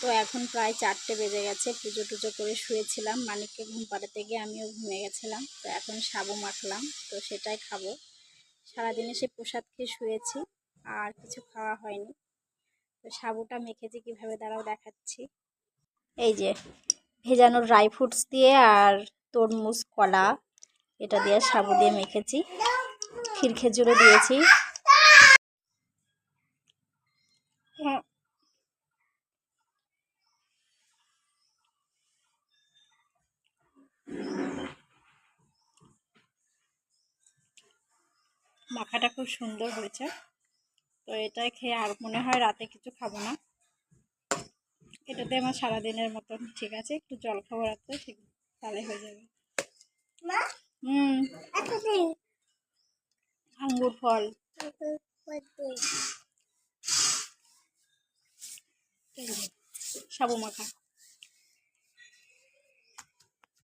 তো এখন প্রায় 4টে বেজে গেছে। পুজো টুজো করে শুয়েছিলাম, মানিককে ঘুম পাড়াতে গিয়ে আমিও ঘুমিয়ে গেছিলাম। তো এখন সাবু মাখলাম, তো সেটাই খাবো। সারাদিনে সে প্রসাদ খেয়ে শুয়েছি, আর কিছু খাওয়া হয়নি। তো সাবুটা মেখেছি কীভাবে দাঁড়াও দেখাচ্ছি। এই যে ভেজানো ড্রাই ফ্রুটস দিয়ে আর তরমুজ, কলা, এটা দিয়ে সাবু দিয়ে মেখেছি। ক্ষীর খেজুরও দিয়েছি। মাখাটা খুব সুন্দর হয়েছে। তো এটাই খেয়ে আর মনে হয় রাতে কিছু খাবো না। এটাতে আমার সারাদিনের মতন ঠিক আছে। একটু জল খাবো রাতে, ঠিক তাহলে হয়ে যাবে। আঙ্গুর ফল, সাবু মাখা।